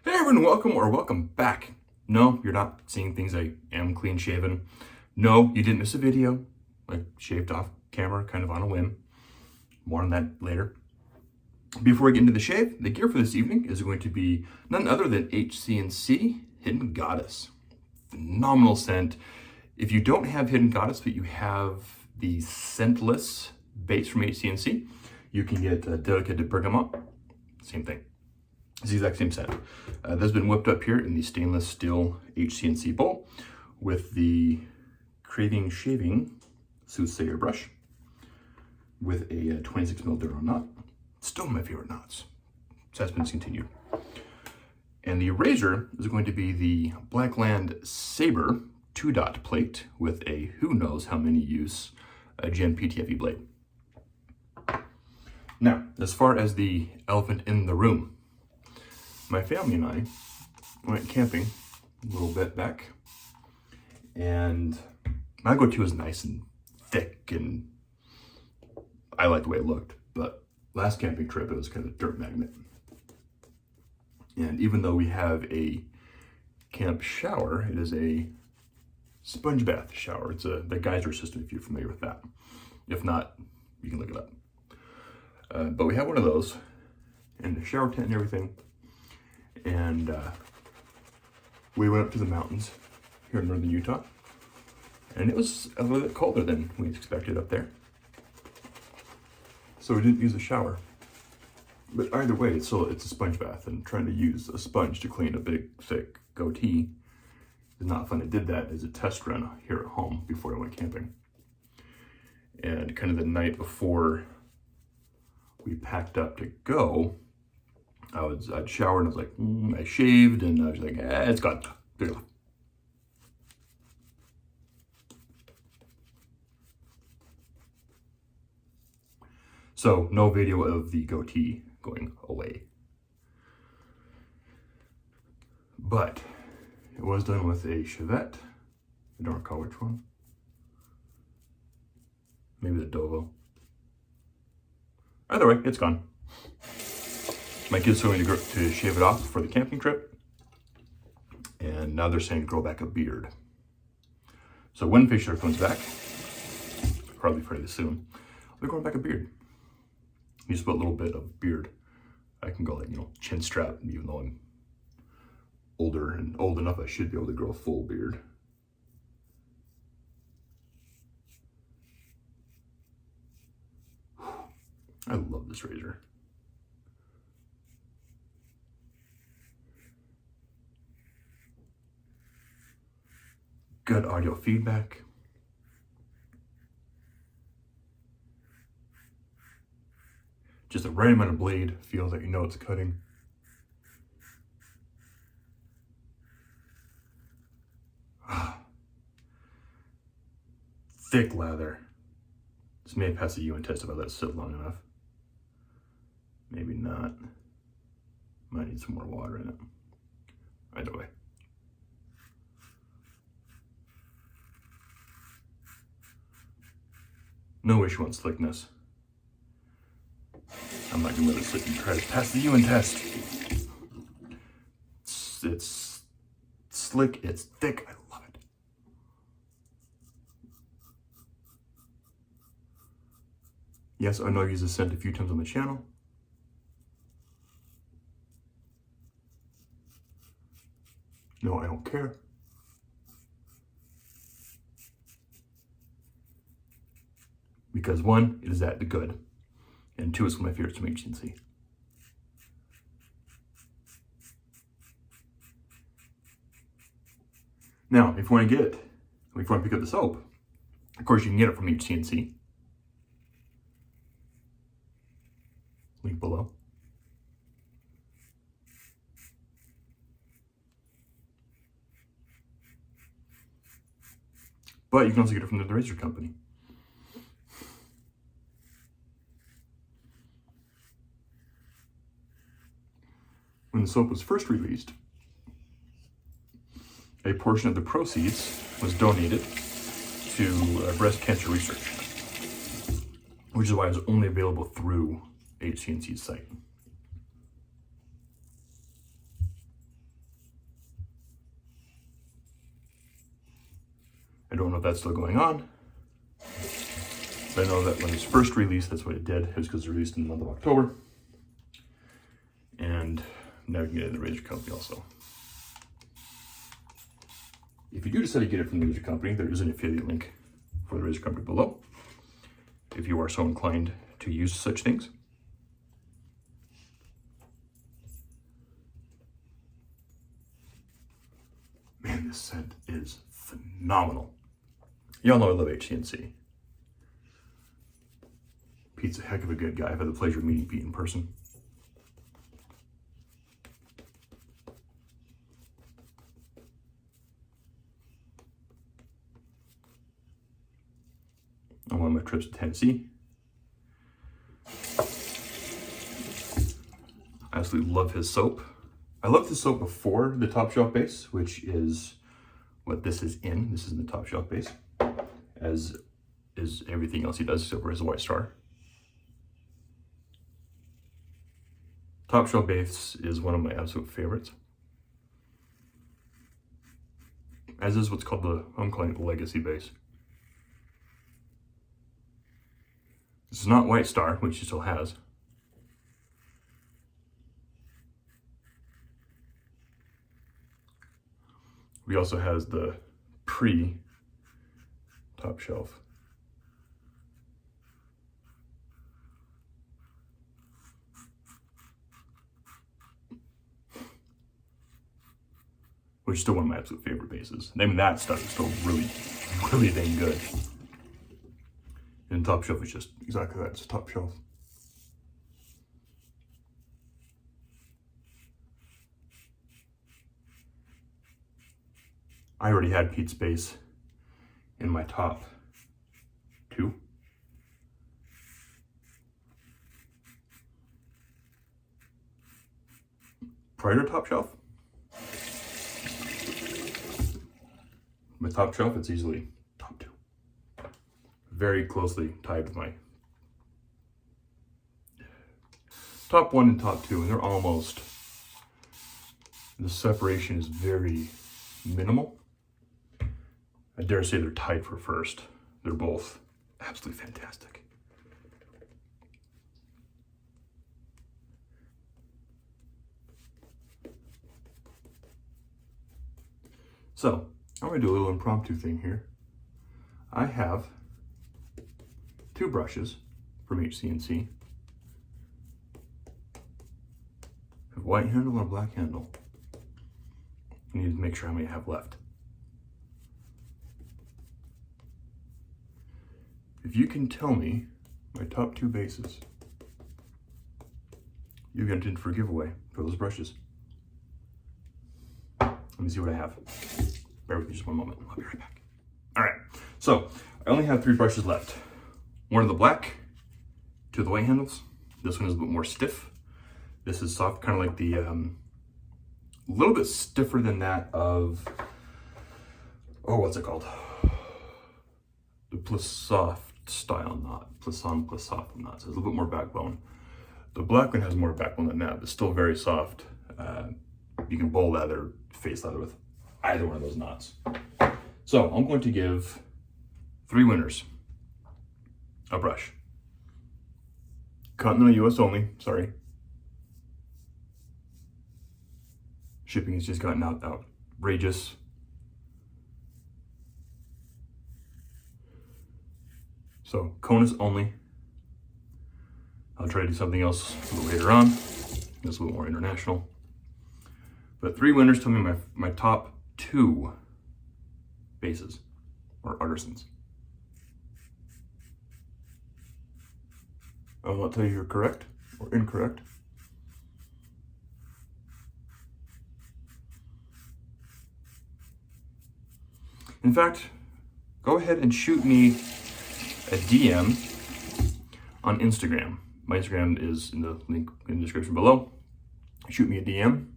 Hey everyone, welcome back. No, you're not seeing things. I am clean shaven. No, you didn't miss a video. I shaved off camera kind of on a whim. More on that later. Before we get into the shave, the gear for this evening is going to be none other than HC&C Hidden Goddess. Phenomenal scent. If you don't have Hidden Goddess, but you have the scentless base from HC&C, you can get Delicate Bergamot. Same thing. It's the exact same scent. That's been whipped up here in the stainless steel HC&C bowl with the Craving Shaving Soothsayer brush with a 26 mil Duro knot. Still my favorite knots. So that's been discontinued. And the razor is going to be the Blackland Sabre 2-dot plate with a who knows how many use Gen PTFE blade. Now, as far as the elephant in the room, my family and I went camping a little bit back, and my go-to is nice and thick, and I like the way it looked, but last camping trip, it was kind of a dirt magnet. And even though we have a camp shower, it is a sponge bath shower. It's the geyser system, if you're familiar with that. If not, you can look it up. But we have one of those, and the shower tent and everything. And we went up to the mountains here in northern Utah, and it was a little bit colder than we expected up there. So we didn't use a shower. But either way, it's a sponge bath, and trying to use a sponge to clean a big, thick goatee is not fun. I did that as a test run here at home before I went camping. And kind of the night before we packed up to go, I'd showered and I was like, I shaved, and I was like, it's gone. There you go. So no video of the goatee going away. But it was done with a Chevette. I don't recall which one. Maybe the Dovo. Either way, it's gone. My kids told me to shave it off for the camping trip, and now they're saying grow back a beard. So when Fisher comes back, probably fairly soon, they're growing back a beard. You just put a little bit of beard. I can go like, chin strap, even though I'm older and old enough, I should be able to grow a full beard. I love this razor. Good audio feedback. Just the right amount of blade feels like it's cutting. Thick lather. This may pass the UN test if I let it sit long enough. Maybe not. Might need some more water in it. Either way. No issue on slickness. I'm not gonna let it sit and try to pass the UN test. It's slick, it's thick, I love it. Yes, I know I've used this scent a few times on the channel. No, I don't care. Because one, it is that good, and two, it's one of my favorites from HC&C. Now, if you want to pick up the soap, of course you can get it from HC&C. Link below. But you can also get it from the razor company. When the soap was first released, a portion of the proceeds was donated to breast cancer research, which is why it was only available through HC&C's site. I don't know if that's still going on. But I know that when it was first released, that's what it did. It was because it was released in the month of October. And now you can get it in the razor company also. If you do decide to get it from the razor company, there is an affiliate link for the razor company below, if you are so inclined to use such things. Man, this scent is phenomenal. Y'all know I love HC&C. Pete's a heck of a good guy. I've had the pleasure of meeting Pete in person. On one of my trips to Tennessee. I absolutely love his soap. I loved his soap before the top shelf base, which is what this is in. This is in the top shelf base, as is everything else he does except for his White Star. Top shelf base is one of my absolute favorites. As is what's called I'm calling it the Legacy base. This is not White Star, which he still has. We also has the pre-top shelf. Which is still one of my absolute favorite bases. I mean, that stuff is still really, really dang good. And top shelf is just exactly that, it's a top shelf. I already had Pete's base in my top 2. Prior to top shelf. My top shelf, it's easily top 2. Very closely tied with my top 1 and top 2, and they're almost, the separation is very minimal. I dare say they're tied for first. They're both absolutely fantastic. So, I'm going to do a little impromptu thing here. I have 2 brushes from HC&C. A white handle and a black handle. I need to make sure how many I have left. If you can tell me my top 2 bases, you get entered for a giveaway for those brushes. Let me see what I have. Bear with me just one moment. I'll be right back. All right, so I only have 3 brushes left. One of the black, 2 of the white handles. This one is a bit more stiff. This is soft, kind of like the, a little bit stiffer than that of, oh, what's it called? The Plissoft style knot, Plisson Plissoft knot. So it's a little bit more backbone. The black one has more backbone than that, but still very soft. You can bowl leather, face leather with either one of those knots. So I'm going to give 3 winners a brush. Continental US only, sorry. Shipping has just gotten outrageous. So CONUS only. I'll try to do something else a little later on. That's a little more international. But 3 winners tell me my top 2 bases or artisans. I will not tell you you're correct or incorrect. In fact, go ahead and shoot me a DM on Instagram. My Instagram is in the link in the description below. Shoot me a DM.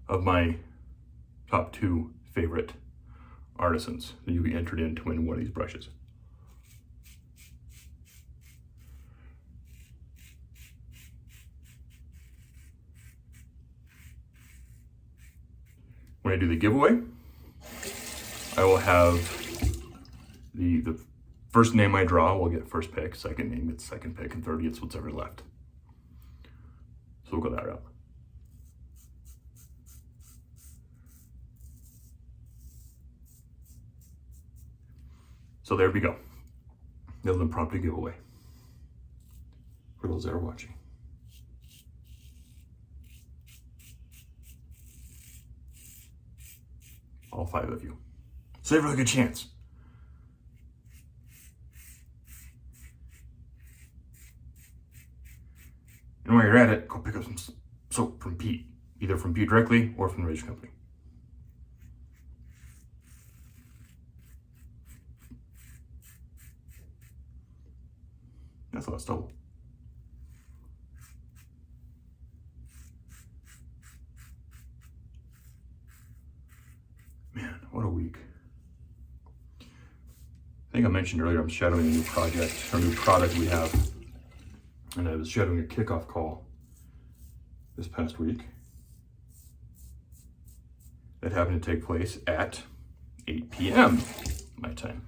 Of my top 2 favorite artisans that you'll be entered in to win one of these brushes. when I do the giveaway, I will have the first name I draw will get first pick, second name gets second pick, and third gets whatever left. So we'll go that route. So there we go. The impromptu giveaway for those that are watching. All 5 of you. So you have a really good chance. And while you're at it, go pick up some soap from Pete, either from Pete directly or from the Razor Company. That's a lot of stubble. Man, what a week. I think I mentioned earlier I'm shadowing a new project, or new product we have. And I was shadowing a kickoff call this past week that happened to take place at 8 p.m. my time,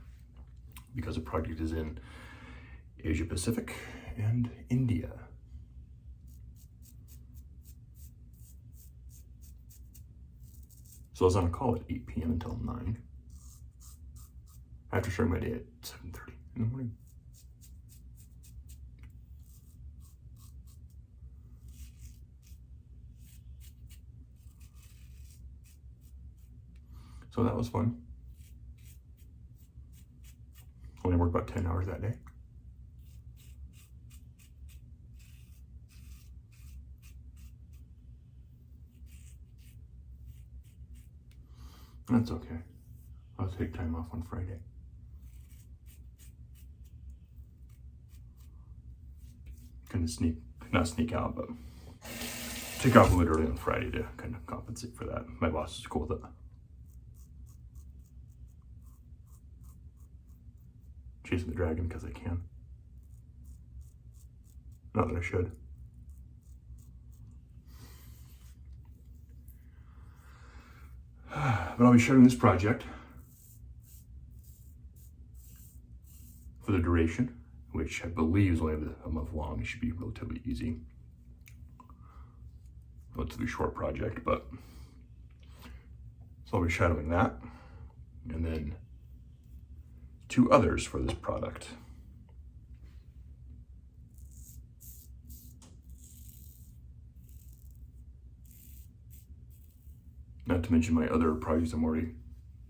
because the project is in Asia Pacific and India. So I was on a call at 8 p.m. until 9, after starting my day at 7:30 in the morning. So that was fun. Only worked about 10 hours that day. That's okay. I'll take time off on Friday. Kind of not sneak out, but take off a little early on Friday to kind of compensate for that. My boss is cool with it. Chasing the dragon because I can. Not that I should. But I'll be shadowing this project for the duration, which I believe is only a month long. It should be relatively easy. Relatively short project, but so I'll be shadowing that, and then 2 others for this product. Not to mention my other projects I'm already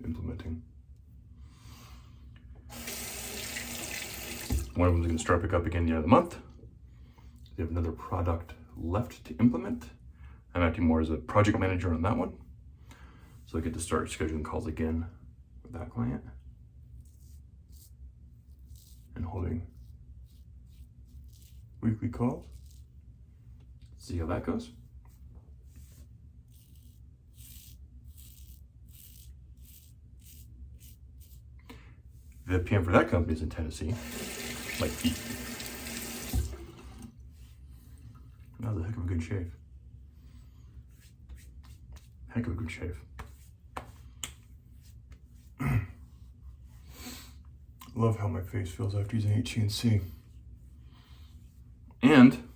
implementing. One of them is going to start back up again at the end of the month. They have another product left to implement. I'm acting more as a project manager on that one. So I get to start scheduling calls again with that client and holding weekly calls. See how that goes. The PM for that company is in Tennessee, like Pete. That was a heck of a good shave. Heck of a good shave. Love how my face feels after using HC&C. And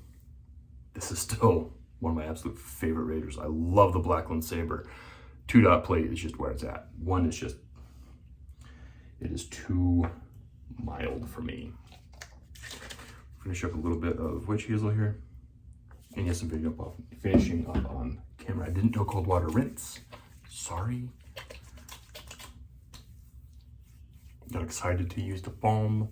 this is still one of my absolute favorite razors. I love the Blackland Sabre. 2-dot plate is just where it's at. One is just, it is too mild for me. Finish up a little bit of witch hazel here. And yes, I'm finishing up on camera. I didn't do a cold water rinse. Sorry. Got excited to use the balm.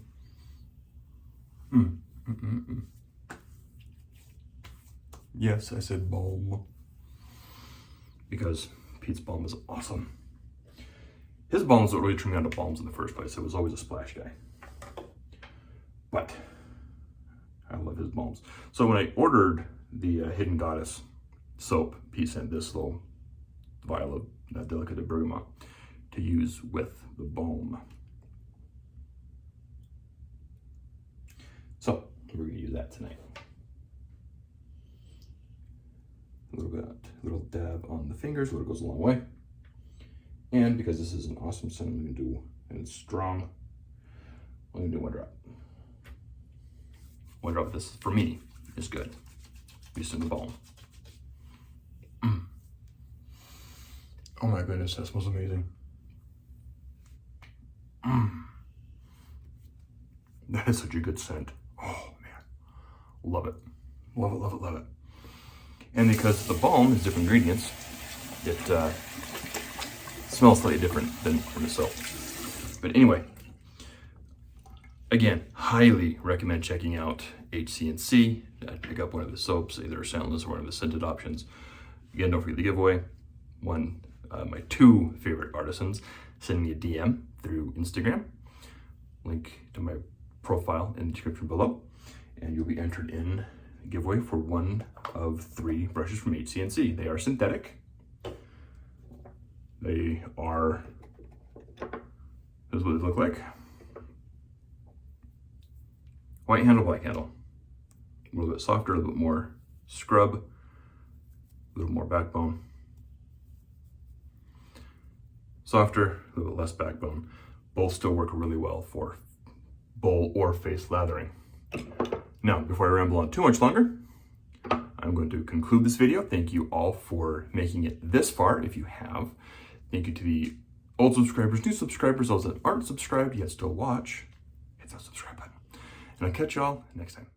Yes, I said balm. Because Pete's balm is awesome. His balms don't really turn me on to balms in the first place. It was always a splash guy. But I love his balms. So when I ordered the Hidden Goddess soap, Pete sent this little vial of Delicate de Bergamot to use with the balm. So we're gonna use that tonight. A little dab on the fingers, but it goes a long way. And because this is an awesome scent, I'm gonna do, and it's strong, I'm gonna do 1 drop. 1 drop of this, for me, is good. Just in the balm. Oh my goodness, that smells amazing. That is such a good scent. Oh man, love it. Love it, love it, love it. And because the balm is different ingredients, it smells slightly different than from the soap. But anyway, again, highly recommend checking out HC&C. Pick up one of the soaps, either scentless or one of the scented options. Again, don't forget the giveaway. My 2 favorite artisans send me a DM through Instagram. Link to my profile in the description below. And you'll be entered in the giveaway for 1 of 3 brushes from HC&C. They are synthetic. They are, this is what they look like. White handle, black handle. A little bit softer, a little bit more scrub, a little more backbone. Softer, a little bit less backbone. Both still work really well for bowl or face lathering. Now, before I ramble on too much longer, I'm going to conclude this video. Thank you all for making it this far, if you have. Thank you to the old subscribers, new subscribers, those that aren't subscribed yet still watch. Hit that subscribe button. And I'll catch y'all next time.